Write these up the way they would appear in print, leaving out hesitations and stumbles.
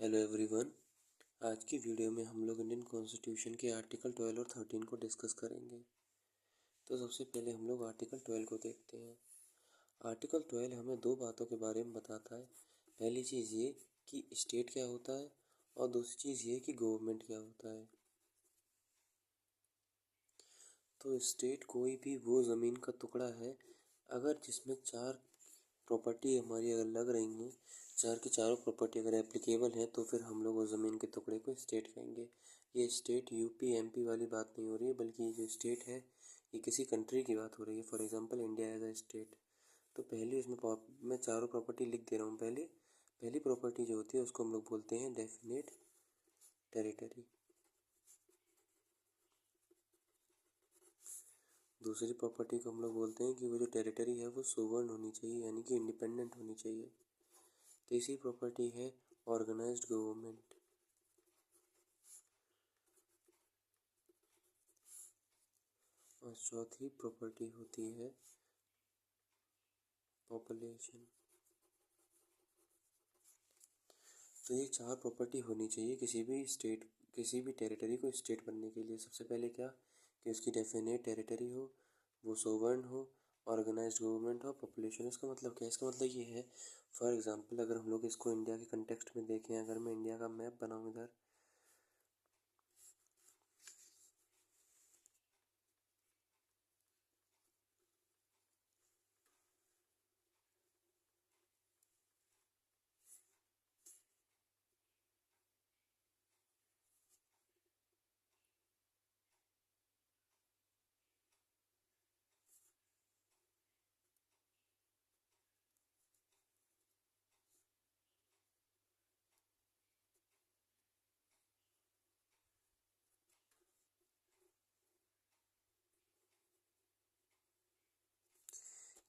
Hello everyone. आज की video में हम लोग इंडियन कॉन्स्टिट्यूशन के आर्टिकल 12 और 13 को डिस्कस करेंगे। तो सबसे पहले हम लोग आर्टिकल 12 को देखते हैं। आर्टिकल 12 हमें दो बातों के बारे में बताता है। पहली चीज़ ये कि स्टेट क्या होता है और दूसरी चीज़ ये कि गवर्नमेंट क्या होता है। तो स्टेट कोई भी वो ज़मीन का टुकड़ा है अगर जिसमें चार प्रॉपर्टी हमारी अगर लग रही हैं, चार की चारों प्रॉपर्टी अगर एप्लीकेबल है तो फिर हम लोग उस ज़मीन के टुकड़े को स्टेट कहेंगे। ये स्टेट यूपी एमपी वाली बात नहीं हो रही है, बल्कि ये जो स्टेट है ये किसी कंट्री की बात हो रही है। For example India as a state. तो पहले इसमें मैं चारों प्रॉपर्टी लिख दे रहा हूँ। पहली प्रॉपर्टी जो होती है उसको हम लोग बोलते हैं डेफिनेट टेरिटरी। दूसरी प्रॉपर्टी को हम लोग बोलते हैं कि वो जो टेरिटरी है वो सोवर्ण होनी चाहिए, यानी कि इंडिपेंडेंट होनी चाहिए। तीसरी प्रॉपर्टी है ऑर्गेनाइज्ड गवर्नमेंट। और चौथी प्रॉपर्टी होती है पॉपुलेशन। तो ये चार प्रॉपर्टी होनी चाहिए किसी भी टेरिटरी को स्टेट बनने के लिए। सबसे पहले क्या कि उसकी डेफिनेट टेरिटरी हो, वो सोवर्ण हो, ऑर्गेनाइज्ड गवर्नमेंट हो, पॉपुलेशन। इसका मतलब क्या है? इसका मतलब ये है, फॉर एग्जांपल अगर हम लोग इसको इंडिया के कंटेक्स्ट में देखें, अगर मैं इंडिया का मैप बनाऊँ इधर,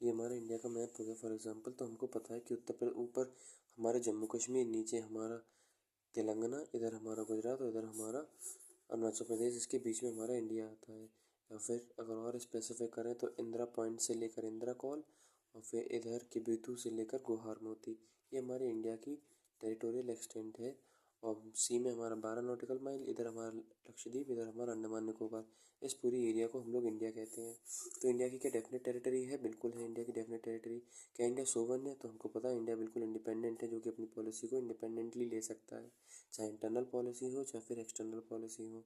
ये हमारा इंडिया का मैप हो गया फॉर एग्जांपल। तो हमको पता है कि उत्तर प्रदेश ऊपर हमारा जम्मू कश्मीर, नीचे हमारा तेलंगाना, इधर हमारा गुजरात और इधर हमारा अरुणाचल प्रदेश, इसके बीच में हमारा इंडिया आता है। या फिर अगर और स्पेसिफिक करें तो इंदिरा पॉइंट से लेकर इंदिरा कॉल और फिर इधर की बितू से लेकर गुहार मोती, ये हमारे इंडिया की टेरिटोरियल एक्सटेंट है। और सी में हमारा 12 नॉटिकल माइल, इधर हमारा लक्षद्वीप, इधर हमारा अंडमान निकोबार, इस पूरी एरिया को हम लोग इंडिया कहते हैं। तो इंडिया की क्या डेफिनेट टेरिटरी है? बिल्कुल है इंडिया की डेफिनेट टेरिटरी। क्या इंडिया सोवन है? तो हमको पता है इंडिया बिल्कुल इंडिपेंडेंट है, जो कि अपनी पॉलिसी को इंडिपेंडेंटली ले सकता है, चाहे इंटरनल पॉलिसी हो चाहे फिर एक्सटर्नल पॉलिसी हो।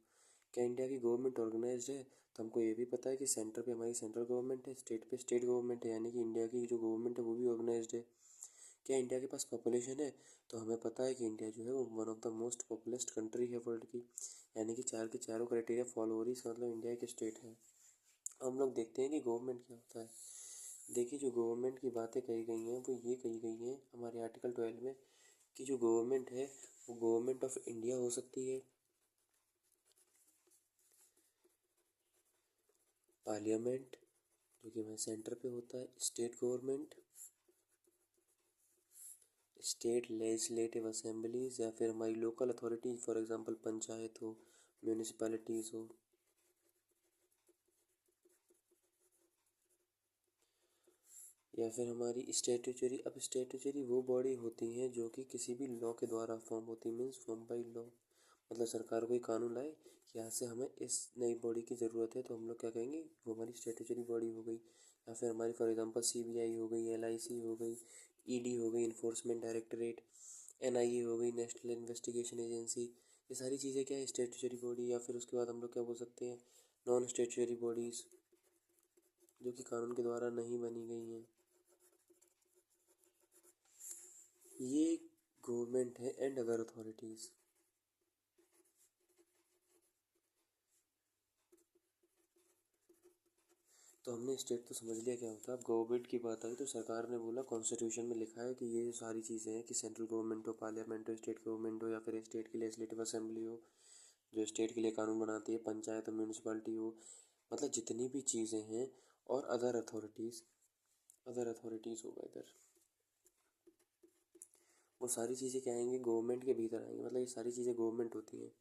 क्या इंडिया की गवर्नमेंट ऑर्गेनाइज्ड है? तो हमको ये भी पता है कि सेंटर पे हमारी सेंट्रल गवर्नमेंट है, स्टेट पे स्टेट गवर्नमेंट है, यानी कि इंडिया की जो गवर्नमेंट है वो भी ऑर्गेनाइज्ड है। क्या इंडिया के पास पॉपुलेशन है? तो हमें पता है कि इंडिया जो है वो one of the most populous country है वर्ल्ड की, यानी कि चार के चारों क्राइटेरिया फॉलो हो रही है, इसका मतलब इंडिया एक स्टेट है। हम लोग देखते हैं कि गवर्नमेंट क्या होता है। देखिए, जो गवर्नमेंट की बातें कही गई हैं वो ये कही गई हैं हमारे आर्टिकल 12 में कि जो गवर्नमेंट है वो गवर्नमेंट ऑफ इंडिया हो सकती है, पार्लियामेंट जो कि हमारे सेंटर पे होता है, state government, state legislative assemblies, या फिर हमारी local authorities, for example panchayat हो, म्यूनिसिपैलिटीज़ हो, या फिर हमारी स्टैट्यूटरी। अब स्टैट्यूटरी वो बॉडी होती हैं जो कि किसी भी लॉ के द्वारा फॉर्म होती, मीन्स फॉर्म बाई लॉ। मतलब सरकार कोई कानून लाए कि यहाँ से हमें इस नई बॉडी की ज़रूरत है, तो हम लोग क्या कहेंगे, वो हमारी स्टैट्यूटरी बॉडी हो गई। या फिर हमारी फॉर एग्जांपल सीबीआई हो गई, एलआईसी हो गई, ईडी हो गई, इन्फोर्समेंट डायरेक्टरेट, एनआईए हो गई, नेशनल इन्वेस्टिगेशन एजेंसी। ये सारी चीज़ें क्या है, स्टैट्यूटरी बॉडी। या फिर उसके बाद हम लोग क्या बोल सकते हैं, नॉन स्टैट्यूटरी बॉडीज़, जो कि कानून के द्वारा नहीं बनी गई हैं। ये गवर्नमेंट है एंड अदर अथॉरिटीज़। तो हमने स्टेट तो समझ लिया क्या होता है। अब गवर्नमेंट की बात आई तो सरकार ने बोला, कॉन्स्टिट्यूशन में लिखा है कि ये सारी चीज़ें हैं कि सेंट्रल गवर्नमेंट हो, पार्लियामेंट हो, स्टेट गवर्नमेंट हो, या फिर स्टेट की लेजिस्लेटिव असेंबली हो जो स्टेट के लिए कानून बनाती है, पंचायत और म्यूनिसिपैलिटी हो, मतलब जितनी भी चीज़ें हैं, और अदर अथॉरिटीज़ होगा इधर, वो सारी चीज़ें क्या आएंगी, गवर्नमेंट के भीतर आएंगी। मतलब ये सारी चीज़ें गवर्नमेंट होती हैं।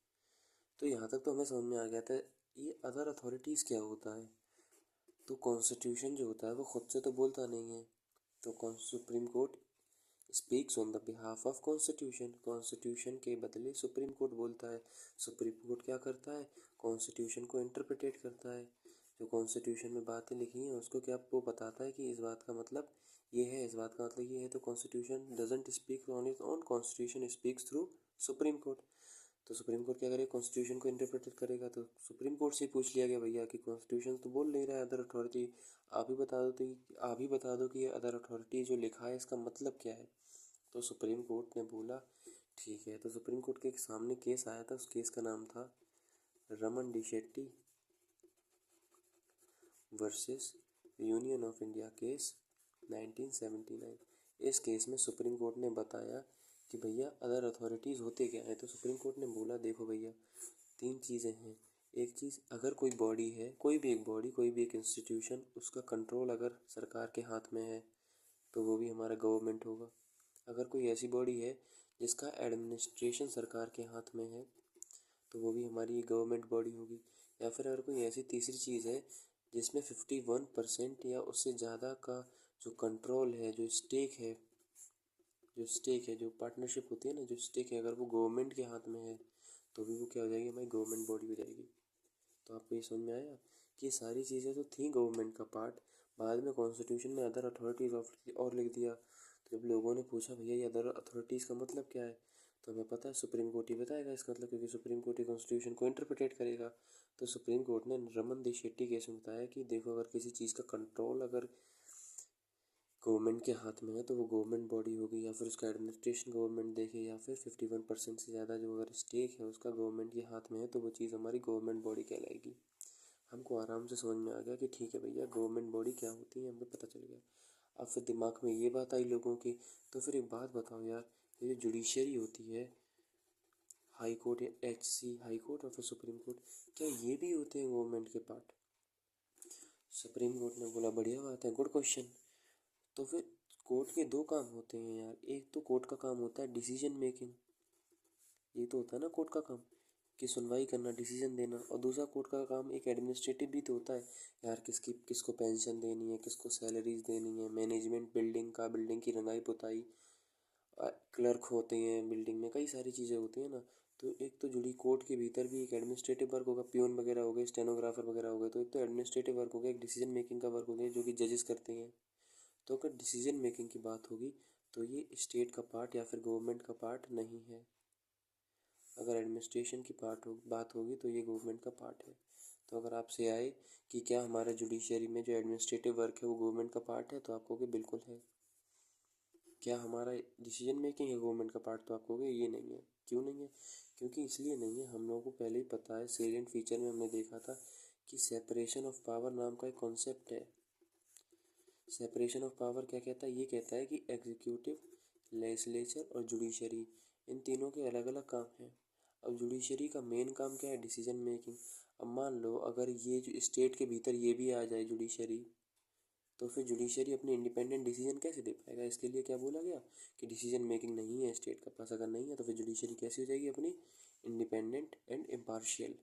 तो यहाँ तक तो हमें समझ में आ गया था। ये अदर अथॉरिटीज़ क्या होता है? तो कॉन्स्टिट्यूशन जो होता है वो खुद से तो बोलता नहीं है। तो supreme court speaks on the behalf of constitution, constitution के बदले सुप्रीम कोर्ट बोलता है। सुप्रीम कोर्ट क्या करता है, कॉन्स्टिट्यूशन को इंटरप्रिटेट करता है। जो कॉन्स्टिट्यूशन में बातें लिखी हैं उसको क्या वो बताता है कि इस बात का मतलब ये है, इस बात का मतलब ये है। तो constitution doesn't speak on its own, constitution speaks through supreme court. तो सुप्रीम कोर्ट क्या करेगा, कॉन्स्टिट्यूशन को इंटरप्रेट करेगा। तो सुप्रीम कोर्ट से पूछ लिया गया भैया कि कॉन्स्टिट्यूशन तो बोल नहीं रहा है अदर अथॉरिटी, आप ही बता दो। तो आप ही बता दो कि ये अदर अथॉरिटी जो लिखा है इसका मतलब क्या है। तो सुप्रीम कोर्ट ने बोला ठीक है। तो सुप्रीम कोर्ट के सामने केस आया था, उस केस का नाम था Raman D Shetty versus union of India case 1979। इस केस में सुप्रीम कोर्ट ने बताया कि भैया अदर अथॉरिटीज़ होते क्या है। तो सुप्रीम कोर्ट ने बोला देखो भैया तीन चीज़ें हैं। एक चीज़, अगर कोई बॉडी है, कोई भी एक बॉडी, कोई भी एक इंस्टीट्यूशन, उसका कंट्रोल अगर सरकार के हाथ में है तो वो भी हमारा गवर्नमेंट होगा। अगर कोई ऐसी बॉडी है जिसका एडमिनिस्ट्रेशन सरकार के हाथ में है तो वो भी हमारी गवर्नमेंट बॉडी होगी। या फिर अगर कोई ऐसी तीसरी चीज़ है जिसमें 51% या उससे ज़्यादा का जो कंट्रोल है, जो स्टेक है, जो पार्टनरशिप होती है ना, जो स्टेक है, अगर वो गवर्नमेंट के हाथ में है तो भी वो क्या हो जाएगी, हमारी गवर्नमेंट बॉडी हो जाएगी। तो आपको ये समझ में आया कि ये सारी चीज़ें तो थी गवर्नमेंट का पार्ट, बाद में कॉन्स्टिट्यूशन में अदर अथॉरिटीज़ और लिख दिया। तो जब लोगों ने पूछा भैया ये अदर अथॉरिटीज़ का मतलब क्या है, तो हमें पता है सुप्रीम कोर्ट ही बताएगा इसका मतलब, क्योंकि सुप्रीम कोर्ट ही कॉन्स्टिट्यूशन को इंटरप्रिटेट करेगा। तो सुप्रीम कोर्ट ने रमन दी शेट्टी केस में बताया कि देखो अगर किसी चीज़ का कंट्रोल अगर गवर्नमेंट के हाथ में है तो वो गवर्नमेंट बॉडी होगी, या फिर उसका एडमिनिस्ट्रेशन गवर्नमेंट देखे, या फिर 51% से ज़्यादा जो अगर स्टेक है उसका गवर्नमेंट के हाथ में है तो वो चीज़ हमारी गवर्नमेंट बॉडी कहलाएगी। हमको आराम से समझ में आ गया कि ठीक है भैया गवर्नमेंट बॉडी क्या होती है, हमको पता चल गया। अब फिर दिमाग में ये बात आई लोगों की, तो फिर एक बात बताओ यार, ये जो जुडिशरी होती है, हाई कोर्ट या HC हाई कोर्ट और फिर सुप्रीम कोर्ट, क्या ये भी होते हैं गवर्नमेंट के पार्ट। सुप्रीम कोर्ट ने बोला बढ़िया बात है, गुड क्वेश्चन। तो फिर कोर्ट के दो काम होते हैं यार, एक तो कोर्ट का काम होता है डिसीजन मेकिंग, ये तो होता है ना कोर्ट का काम कि सुनवाई करना, डिसीजन देना, और दूसरा कोर्ट का काम एक एडमिनिस्ट्रेटिव भी तो होता है यार, किसको पेंशन देनी है, किसको सैलरीज देनी है, मैनेजमेंट बिल्डिंग की रंगाई पुताई, क्लर्क होते हैं बिल्डिंग में, कई सारी चीज़ें होती हैं ना। तो एक तो जुड़ी कोर्ट के भीतर भी एक एडमिनिस्ट्रेटिव वर्क होगा, पियोन वगैरह हो गए, स्टेनोग्राफर वगैरह हो गए। तो एक तो एडमिनिस्ट्रेटिव वर्क हो गया, एक डिसीजन मेकिंग का वर्क हो गया जो कि जजेस करते हैं। तो अगर डिसीजन मेकिंग की बात होगी तो ये स्टेट का पार्ट या फिर गवर्नमेंट का पार्ट नहीं है। अगर एडमिनिस्ट्रेशन की बात होगी तो ये गवर्नमेंट का पार्ट है। तो अगर आपसे आए कि क्या हमारे जुडिशरी में जो एडमिनिस्ट्रेटिव वर्क है वो गवर्नमेंट का पार्ट है, तो आप कहोगे बिल्कुल है। क्या हमारा डिसीजन मेकिंग है गवर्नमेंट का पार्ट, तो आप कहोगे ये नहीं है। क्यों नहीं है, क्योंकि इसलिए नहीं है, हम लोगों को पहले ही पता है, सेलिएंट फीचर में हमने देखा था कि सेपरेशन ऑफ पावर नाम का एक कॉन्सेप्ट है। सेपरेशन ऑफ पावर क्या कहता है, ये कहता है कि एग्जीक्यूटिव, लेजिस्लेचर और जुडिशरी, इन तीनों के अलग अलग काम हैं। अब जुडिशरी का मेन काम क्या है, डिसीजन मेकिंग। अब मान लो अगर ये जो स्टेट के भीतर ये भी आ जाए जुडिशरी, तो फिर जुडिशरी अपने इंडिपेंडेंट डिसीजन कैसे दे पाएगा। इसके लिए क्या बोला गया कि डिसीजन मेकिंग नहीं है स्टेट का पास, अगर नहीं है तो फिर जुडिशरी कैसी हो जाएगी अपनी, इंडिपेंडेंट एंड इम्पार्शियल।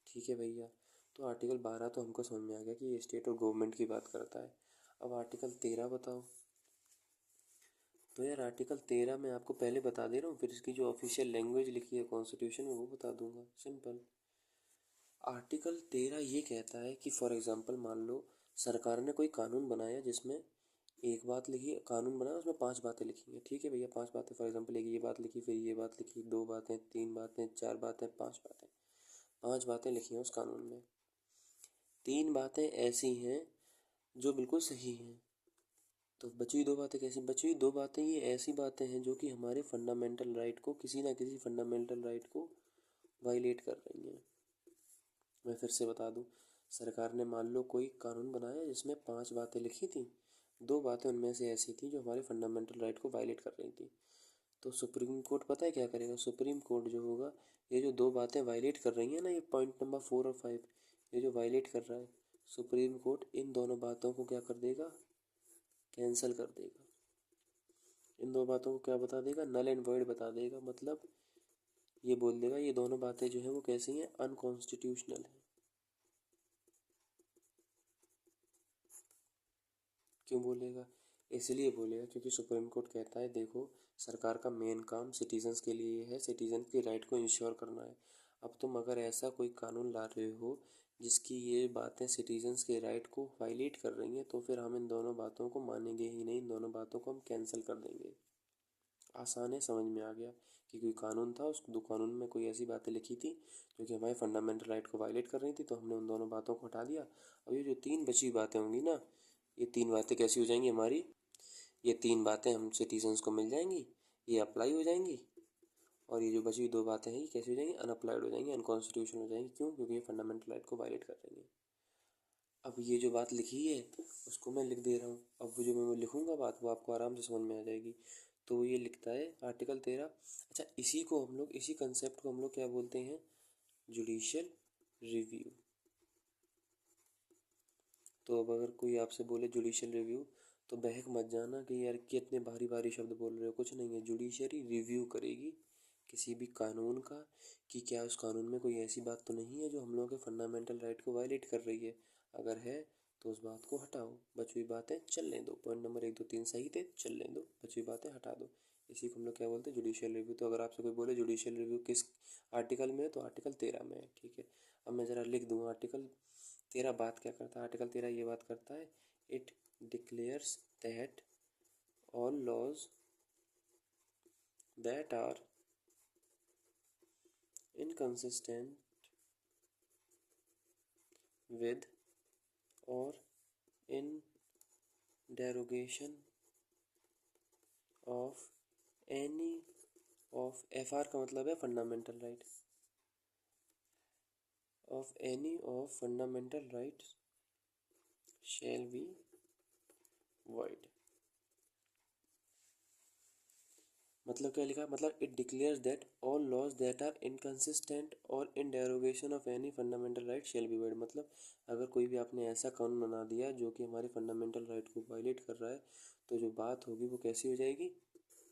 ठीक है भैया। तो आर्टिकल 12 तो हमको समझ में आ गया कि ये स्टेट और गवर्नमेंट की बात करता है। अब आर्टिकल 13 बताओ। तो यार आर्टिकल 13 मैं आपको पहले बता दे रहा हूँ, फिर इसकी जो ऑफिशियल लैंग्वेज लिखी है कॉन्स्टिट्यूशन में वो बता दूंगा। सिंपल। आर्टिकल 13 ये कहता है कि फॉर एग्जांपल मान लो सरकार ने कोई कानून बनाया जिसमें एक बात लिखी, कानून बनाया उसमें 5 बातें लिखी हैं। ठीक है भैया, 5 बातें, फॉर एग्जांपल एक ये बात लिखी, फिर ये बात लिखी, 2 बातें, 3 बातें, 4 बातें, 5 बातें, 5 बातें लिखी हैं उस कानून में। 3 बातें ऐसी हैं जो बिल्कुल सही हैं। तो बची हुई 2 बातें कैसी, बची हुई 2 बातें ये ऐसी बातें हैं जो कि हमारे फंडामेंटल राइट को, किसी ना किसी फंडामेंटल राइट को वायलेट कर रही हैं। मैं फिर से बता दूं, सरकार ने मान लो कोई कानून बनाया जिसमें 5 बातें लिखी थी, 2 बातें उनमें से ऐसी थी जो हमारे फंडामेंटल राइट को वायलेट कर रही थी। तो सुप्रीम कोर्ट पता है क्या करेगा, सुप्रीम कोर्ट जो होगा, ये जो 2 बातें वायलेट कर रही हैं ना, ये पॉइंट नंबर 4 और 5, ये जो वायलेट कर रहा है, सुप्रीम कोर्ट इन दोनों बातों को क्या कर देगा, कैंसिल कर देगा। इन 2 बातों को क्या बता देगा, नल एंड वॉइड बता देगा। मतलब ये बोल देगा ये दोनों बातें जो हैं वो कैसी हैं, अनकॉन्स्टिट्यूशनल हैं। क्यों बोलेगा, इसलिए बोलेगा क्योंकि सुप्रीम कोर्ट कहता है देखो सरकार का मेन काम सिटीजन्स के लिए है, सिटीजन की राइट को इंश्योर करना है। अब तुम अगर ऐसा कोई कानून ला रहे हो जिसकी ये बातें सिटीजन्स के राइट को वायलेट कर रही हैं, तो फिर हम इन दोनों बातों को मानेंगे ही नहीं, इन दोनों बातों को हम कैंसिल कर देंगे। आसान है, समझ में आ गया कि कोई कानून था, उस दो कानून में कोई ऐसी बातें लिखी थी जो कि हमारे फंडामेंटल राइट को वायलेट कर रही थी, तो हमने उन दोनों बातों को हटा दिया। अब ये जो तीन बची हुई बातें होंगी ना, ये तीन बातें कैसी हो जाएंगी हमारी, ये तीन बातें हम सिटीजन्स को मिल जाएंगी, ये अप्लाई हो जाएंगी, और ये जो बची हुई दो बातें हैं ये कैसी हो जाएंगी, अनअप्लाइड हो जाएंगी, अनकॉन्स्टिट्यूशनल हो जाएंगी। क्यों? क्योंकि ये फंडामेंटल राइट को वायलेट कर रही हैं। अब ये जो बात लिखी है उसको मैं लिख दे रहा हूँ, अब वो जो मैं लिखूँगा बात वो आपको आराम से समझ में आ जाएगी। तो ये लिखता है आर्टिकल 13। अच्छा, इसी को हम लोग, इसी कंसेप्ट को हम लोग क्या बोलते हैं, जुडिशियल रिव्यू। तो अब अगर कोई आपसे बोले जुडिशियल रिव्यू, तो बहक मत जाना कि यार कितने भारी भारी शब्द बोल रहे हो, कुछ नहीं है। जुडिशरी रिव्यू करेगी किसी भी कानून का कि क्या उस कानून में कोई ऐसी बात तो नहीं है जो हम लोगों के फंडामेंटल राइट को वायलेट कर रही है। अगर है तो उस बात को हटाओ, बची हुई बातें चलने दो। पॉइंट नंबर 1 2 3 सही थे, चलने दो, बची हुई बातें हटा दो। इसी को हम लोग क्या बोलते हैं, जुडिशियल रिव्यू। तो अगर आपसे कोई बोले जुडिशियल रिव्यू किस आर्टिकल में है, तो आर्टिकल 13 में है। ठीक है, अब मैं ज़रा लिख दूँ आर्टिकल 13 बात क्या करता है। आर्टिकल 13 ये बात करता है, it declares that all laws that are inconsistent with or in derogation of any of FR का मतलब है fundamental right, of any of fundamental rights shall be void। मतलब क्या लिखा, मतलब it declares that all laws that are inconsistent और in derogation of any fundamental right shall be void. मतलब अगर कोई भी आपने ऐसा कानून बना दिया जो कि हमारे फंडामेंटल राइट को वायलेट कर रहा है, तो जो बात होगी वो कैसी हो जाएगी,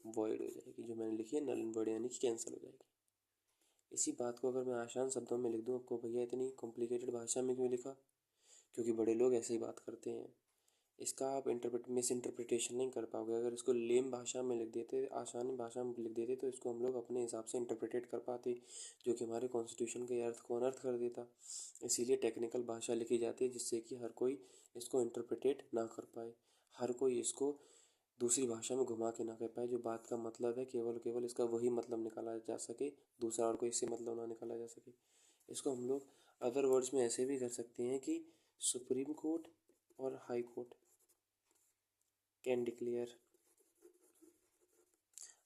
वॉइड हो जाएगी। जो मैंने लिखी है नल एंड वॉइड, यानी कि कैंसिल हो जाएगी। इसी बात को अगर मैं आसान शब्दों में लिख दूँ आपको, भैया इतनी कॉम्प्लिकेटेड भाषा में क्यों लिखा, क्योंकि बड़े लोग ऐसे ही बात करते हैं। इसका आप मिस इंटरप्रिटेशन नहीं कर पाओगे। अगर इसको लेम भाषा में लिख देते, आसानी भाषा में लिख देते, तो इसको हम लोग अपने हिसाब से इंटरप्रिटेट कर पाते, जो कि हमारे कॉन्स्टिट्यूशन के अर्थ को अनर्थ कर देता। इसीलिए टेक्निकल भाषा लिखी जाती है जिससे कि हर कोई इसको इंटरप्रिटेट ना कर पाए, हर कोई इसको दूसरी भाषा में घुमा के ना कह पाए। जो बात का मतलब है केवल केवल इसका वही मतलब निकाला जा सके, दूसरा और कोई इससे मतलब ना निकाला जा सके। इसको हम लोग अदर वर्ड्स में ऐसे भी कर सकते हैं कि सुप्रीम कोर्ट और हाई कोर्ट कैन डिक्लेयर।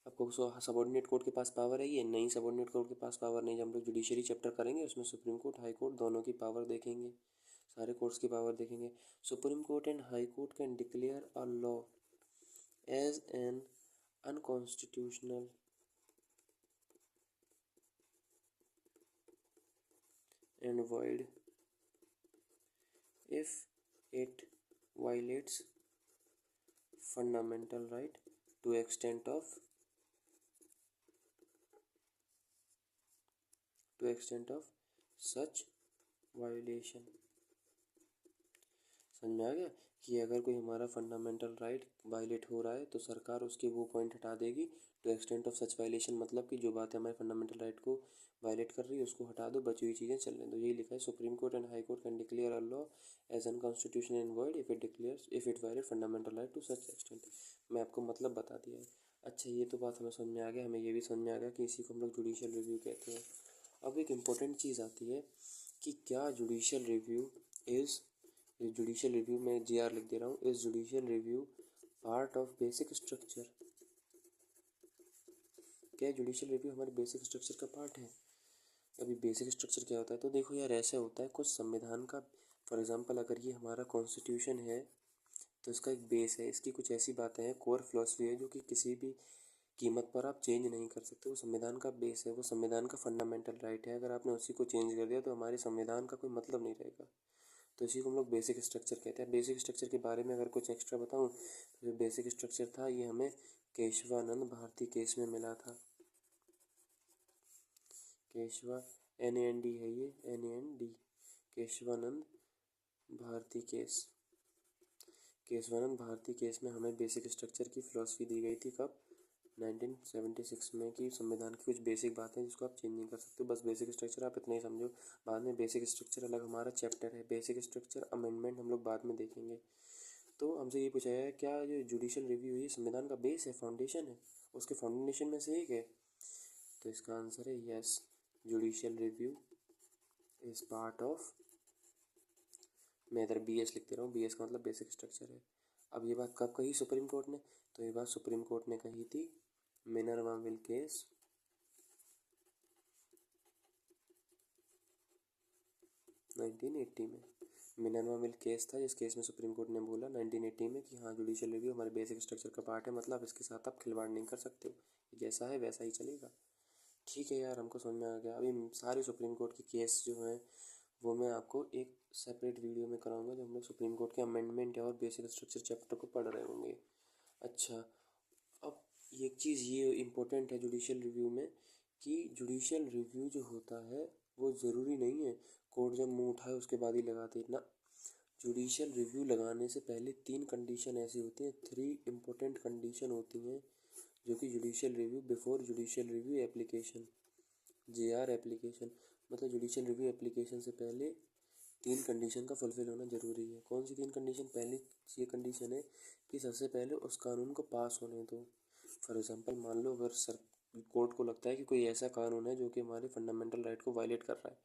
आपको सबॉर्डिनेट कोर्ट के पास पावर है, ये नहीं, सबॉर्डिनेट कोर्ट के पास पावर नहीं। जब हम लोग जुडिशरी चैप्टर करेंगे उसमें सुप्रीम कोर्ट हाई कोर्ट दोनों की पावर देखेंगे, सारे कोर्ट्स की पावर देखेंगे। Supreme court and high court can declare a law as an unconstitutional and void if it violates fundamental right to extent of such violation। समझ में आ गया कि अगर कोई हमारा फंडामेंटल राइट वायलेट हो रहा है तो सरकार उसके वो पॉइंट हटा देगी। To extent of such violation मतलब कि जो बातें हमारे फंडामेंटल राइट को वायलेट कर रही है उसको हटा दो, बची हुई चीज़ें चलने दो। यही लिखा है, supreme court and high court can declare a law as unconstitutional and void if it violate fundamental right to such extent. मैं आपको मतलब बता दिया है। अच्छा, ये तो बात हमें समझ में आ गया। हमें ये भी समझ में आ गया कि इसी को हम लोग जुडिशियल रिव्यू कहते हैं। अब एक इम्पोर्टेंट चीज़ आती है कि क्या judicial review is, judicial review में जी आर लिख दे रहा हूँ, is judicial review part of basic structure. क्या जुडिशियल रिव्यू हमारे बेसिक स्ट्रक्चर का पार्ट है? अभी बेसिक स्ट्रक्चर क्या होता है, तो देखो यार ऐसा होता है कुछ संविधान का, फॉर एग्जांपल अगर ये हमारा कॉन्स्टिट्यूशन है तो इसका एक बेस है, इसकी कुछ ऐसी बातें हैं, कोर फिलोसफी है जो कि किसी भी कीमत पर आप चेंज नहीं कर सकते। वो संविधान का बेस है, वो संविधान का फंडामेंटल राइट है। अगर आपने उसी को चेंज कर दिया तो हमारे संविधान का कोई मतलब नहीं रहेगा। तो इसी को हम लोग बेसिक स्ट्रक्चर कहते हैं। बेसिक स्ट्रक्चर के बारे में अगर कुछ एक्स्ट्रा बताऊं तो जो बेसिक स्ट्रक्चर था ये हमें केशवानंद भारती केस में मिला था। केशवा NAND है ये, NAND, Kesavananda Bharati case. Kesavananda Bharati case में हमें बेसिक स्ट्रक्चर की फिलॉसफी दी गई थी कब? 1976 में, कि संविधान की कुछ बेसिक बातें जिसको आप चेंज नहीं कर सकते, बस बेसिक स्ट्रक्चर आप इतना ही समझो। बाद में बेसिक स्ट्रक्चर अलग हमारा चैप्टर है, बेसिक स्ट्रक्चर अमेंडमेंट हम लोग बाद में देखेंगे। तो हमसे ये पूछा है क्या जो जुडिशियल रिव्यू है संविधान का बेस है, फाउंडेशन है, उसके फाउंडेशन में से एक है? तो इसका आंसर है yes, judicial review is part of. मैं इधर बी एस लिखते रहा हूँ, बी एस का मतलब बेसिक स्ट्रक्चर है। अब ये बात कब कही सुप्रीम कोर्ट ने? तो ये बात सुप्रीम कोर्ट ने कही थी मिनर्वा मिल केस 1980 में। मिनर्वा मिल केस था जिस केस में सुप्रीम कोर्ट ने बोला 1980 में कि हाँ जुडिशियल रिव्यू हमारे बेसिक स्ट्रक्चर का पार्ट है, मतलब इसके साथ आप खिलवाड़ नहीं कर सकते हो, जैसा है वैसा ही चलेगा। ठीक है यार, हमको समझ में आ गया। अभी सारे सुप्रीम कोर्ट के केस जो हैं वो मैं आपको एक सेपरेट वीडियो में कराऊंगा, जब हम लोग सुप्रीम कोर्ट के अमेंडमेंट और बेसिक स्ट्रक्चर चैप्टर को पढ़ रहे होंगे। अच्छा, अब एक चीज़ ये इम्पोर्टेंट है जुडिशियल रिव्यू में, कि जुडिशियल रिव्यू जो होता है वो ज़रूरी नहीं है कोर्ट जब मुंह उठाए उसके बाद ही लगाते ना। जुडिशियल रिव्यू लगाने से पहले 3 कंडीशन ऐसी होती हैं, 3 इम्पोर्टेंट कंडीशन होती हैं जो कि judicial review before judicial review application, JR application, मतलब जुडिशियल रिव्यू एप्लीकेशन से पहले 3 कंडीशन का फुलफिल होना ज़रूरी है। कौन सी 3 कंडीशन? पहली ये कंडीशन है कि सबसे पहले उस कानून को पास होने दो। फॉर एग्जांपल मान लो अगर कोर्ट को लगता है कि कोई ऐसा कानून है जो कि हमारे फंडामेंटल राइट को वायलेट कर रहा है,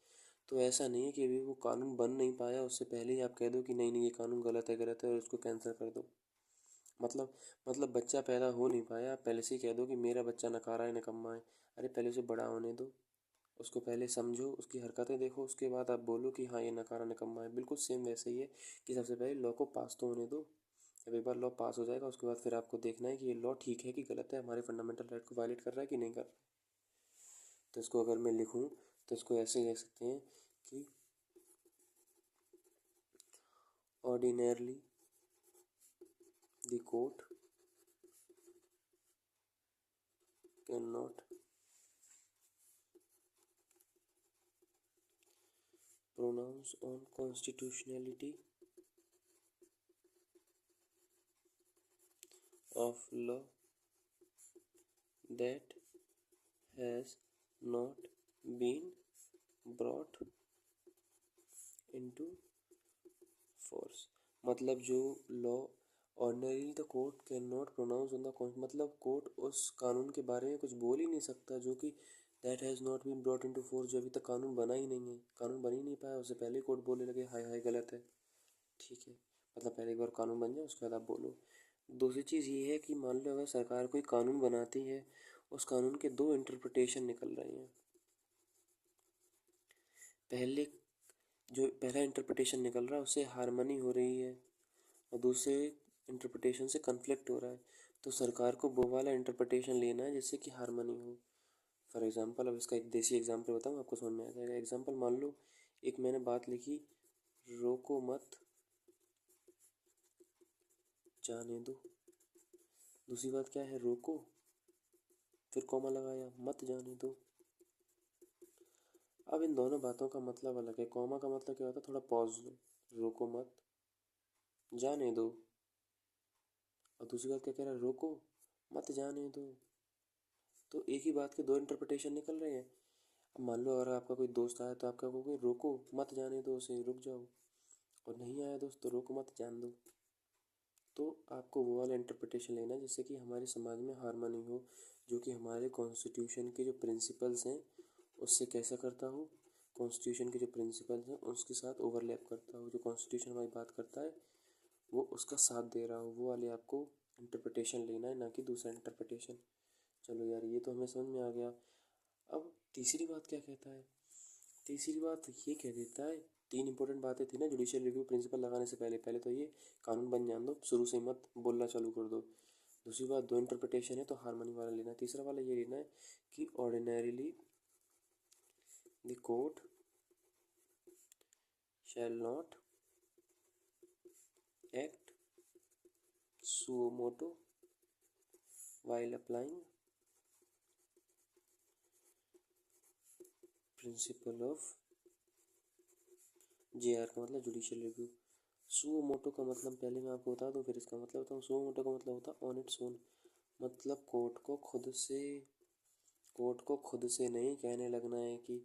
तो ऐसा नहीं है कि अभी वो कानून बन नहीं पाया उससे पहले ही आप कह दो कि नहीं नहीं ये कानून गलत है और उसको कैंसिल कर दो। मतलब बच्चा पैदा हो नहीं पाया, आप पहले से ही कह दो कि मेरा बच्चा नकारा है, निकम्मा है। अरे पहले उसे बड़ा होने दो, उसको पहले समझो, उसकी हरकतें देखो, उसके बाद आप बोलो कि हाँ ये नकारा निकम्मा है। बिल्कुल सेम वैसे ही है कि सबसे पहले लॉ को पास तो होने दो। जब एक बार लॉ पास हो जाएगा उसके बाद फिर आपको देखना है कि ये लॉ ठीक है कि गलत है, हमारे फंडामेंटल राइट को वायलेट कर रहा है कि नहीं कर रहा है। तो इसको अगर मैं लिखूँ तो इसको ऐसे कह सकते हैं कि ordinarily the court can not pronounce on constitutionality of law that has not been brought into force। मतलब जो law ordinary the court can not pronounce on the, मतलब कोर्ट उस कानून के बारे में कुछ बोल ही नहीं सकता जो कि that has not been brought into force, जो अभी तक कानून बना ही नहीं है, कानून बन ही नहीं पाया, उससे पहले कोर्ट बोलने लगे हाय हाय गलत है। ठीक है, मतलब पहले एक बार कानून बन जाए उसके बाद आप बोलो। दूसरी चीज़ ये है कि मान लो अगर सरकार कोई कानून बनाती है, उस कानून के 2 इंटरप्रिटेशन निकल रहे हैं। पहले जो पहला इंटरप्रिटेशन निकल रहा है उससे हार्मनी हो रही है और दूसरे इंटरप्रिटेशन से कन्फ्लिक्ट हो रहा है, तो सरकार को वो वाला इंटरप्रिटेशन लेना है जिससे कि हार्मनी हो। फॉर एग्जांपल, अब इसका एक देसी एग्जांपल बताऊँ आपको समझ में आ जाएगा। एग्जांपल मान लो एक मैंने बात लिखी, रोको मत जाने दो। दूसरी बात क्या है? रोको, फिर कॉमा लगाया, मत जाने दो। अब इन दोनों बातों का मतलब अलग है। कॉमा का मतलब क्या होता है? थोड़ा पॉज लो, रोको मत जाने दो। और दूसरी बात क्या कह रहा है? रोको मत जाने दो। तो एक ही बात के 2 इंटरप्रिटेशन निकल रहे हैं। अब मान लो अगर आपका कोई दोस्त आया तो आप क्या कहोगे? रोको मत जाने दो उसे, रुक जाओ। और नहीं आया दोस्त तो रोको मत जान दो। तो आपको वो वाला इंटरप्रिटेशन लेना है जिससे कि हमारे समाज में हार्मनी हो, जो कि हमारे कॉन्स्टिट्यूशन के जो प्रिंसिपल्स हैं उससे कैसा करता हो, कॉन्स्टिट्यूशन के जो प्रिंसिपल्स हैं उसके साथ ओवरलैप करता हो। जो कॉन्स्टिट्यूशन हमारी बात करता है वो उसका साथ दे रहा हो, वो वाले आपको इंटरप्रिटेशन लेना है, ना कि दूसरा इंटरप्रिटेशन। चलो यार ये तो हमें समझ में आ गया। अब तीसरी बात क्या कहता है? तीसरी बात ये कह देता है, 3 इंपॉर्टेंट बातें थी ना जुडिशियल रिव्यू प्रिंसिपल लगाने से पहले। पहले तो ये कानून बन जान दो, शुरू से मत बोलना चालू कर दो। दूसरी बात 2 इंटरप्रिटेशन है तो हार्मनी वाला लेना है। तीसरा वाला ये लेना है कि ordinarily the court shall not act suo moto while applying principle of JR का मतलब जुडिशियल रिव्यू। सुओ मोटो का मतलब पहले मैं आपको बता दूं, फिर इसका मतलब बताऊँ। सुओ मोटो का मतलब होता है ऑन इट्स ओन, मतलब कोर्ट को खुद से नहीं कहने लगना है कि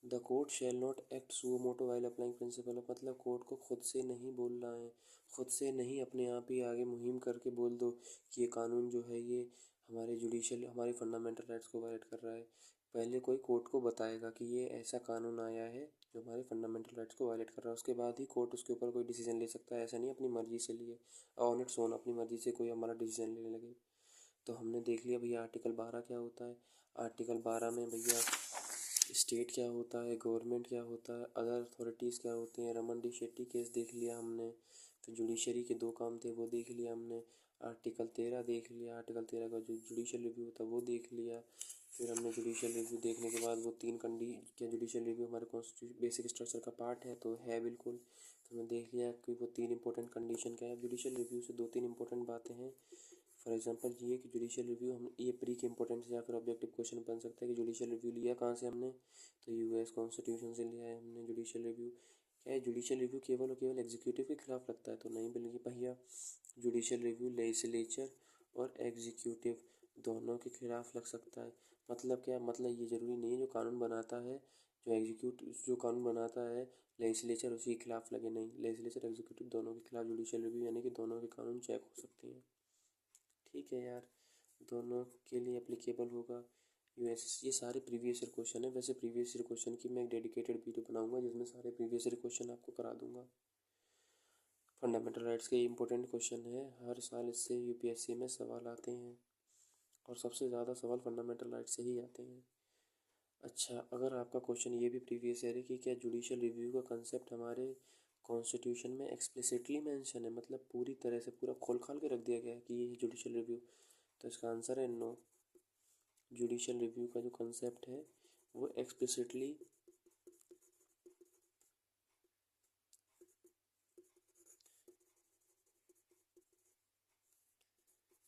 the court shall not act suo motu while applying principle of, मतलब कोर्ट को खुद से नहीं बोलना है, खुद से नहीं अपने आप ही आगे मुहिम करके बोल दो कि ये कानून जो है ये हमारे जुडिशल हमारे फंडामेंटल राइट्स को वायलेट कर रहा है। पहले कोई कोर्ट को बताएगा कि ये ऐसा कानून आया है जो हमारे फंडामेंटल राइट्स को वायलेट कर रहा है, उसके बाद ही कोर्ट उसके ऊपर कोई डिसीजन ले सकता है। ऐसा नहीं अपनी मर्जी से लिए, ऑन इट्स ओन अपनी मर्जी से कोई हमारा डिसीजन लेने लगे। तो हमने देख लिया भैया आर्टिकल 12 क्या होता है। आर्टिकल 12 में भैया स्टेट क्या होता है, गवर्नमेंट क्या होता है, अदर अथॉरिटीज़ क्या होती हैं। रमन डी शेट्टी केस देख लिया हमने, फिर जुडिशरी के 2 काम थे वो देख लिया हमने। आर्टिकल 13 देख लिया, आर्टिकल 13 का जो जुडिशल रिव्यू होता है वो देख लिया। फिर हमने जुडिशल रिव्यू देखने के बाद वो 3 क्या जुडिशल रिव्यू हमारे कॉन्स्टिट्यूशन बेसिक स्ट्रक्चर का पार्ट है, तो है बिल्कुल। तो हमने देख लिया कि वो 3 इंपॉर्टेंट कंडीशन क्या है। जुडिशल रिव्यू से 2-3 इंपॉर्टेंट बातें हैं। फॉर एग्जांपल ये कि जुडिशियल रिव्यू हम ये प्री के इंपॉर्टेंस या फिर ऑब्जेक्टिव क्वेश्चन बन सकता है कि जुडिशियल रिव्यू लिया कहाँ से हमने, तो यूएस कॉन्स्टिट्यूशन से लिया है हमने जुडिशियल रिव्यू। क्या है जुडिशियल रिव्यू केवल और केवल एग्जीक्यूटिव के खिलाफ लगता है, तो नहीं, बल्कि भैया जुडिशियल रिव्यू लेजिस्लेचर और एग्जीक्यूटिव दोनों के खिलाफ लग सकता है। मतलब क्या, मतलब ये ज़रूरी नहीं है जो कानून बनाता है, जो कानून बनाता है लेजिस्लेचर उसी के खिलाफ लगे, नहीं, लेजिस्लेचर एग्जीक्यूटिव दोनों के खिलाफ जुडिशियल रिव्यू यानी कि दोनों के कानून चेक हो सकते हैं। ठीक है यार, दोनों के लिए एप्लीकेबल होगा यूएस। ये सारे प्रीवियस ईयर क्वेश्चन है। वैसे प्रीवियस ईयर क्वेश्चन की मैं एक डेडिकेटेड वीडियो बनाऊंगा जिसमें सारे प्रीवियस ईयर क्वेश्चन आपको करा दूंगा। फंडामेंटल राइट्स के इंपॉर्टेंट क्वेश्चन है, हर साल इससे यूपीएससी में सवाल आते हैं और सबसे ज़्यादा सवाल फंडामेंटल राइट्स से ही आते हैं। अच्छा, अगर आपका क्वेश्चन ये भी प्रीवियस ईयर है कि क्या जुडिशियल रिव्यू का कंसेप्ट हमारे कॉन्स्टिट्यूशन में एक्सप्लिसिटली मेंशन है, मतलब पूरी तरह से पूरा खोल खाल के रख दिया गया है कि ये जुडिशियल रिव्यू, तो इसका आंसर है नो। जुडिशियल रिव्यू का जो कंसेप्ट है वो एक्सप्लिसिटली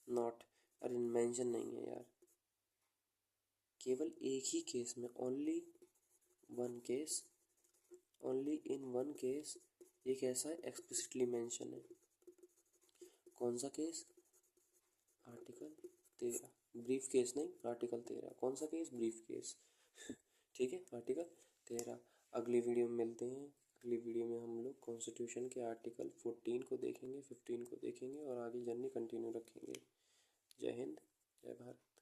नॉट, अरे मेंशन नहीं है यार, केवल एक ही केस में, one case only in one case ये कैसा है, एक्सप्लिसिटली मेंशन है। कौन सा केस, आर्टिकल 13, ब्रीफ केस नहीं, आर्टिकल 13। कौन सा केस, ब्रीफ केस। ठीक है, आर्टिकल 13। अगली वीडियो में मिलते हैं। अगली वीडियो में हम लोग कॉन्स्टिट्यूशन के आर्टिकल 14 को देखेंगे, 15 को देखेंगे और आगे जर्नी कंटिन्यू रखेंगे। जय हिंद, जय भारत।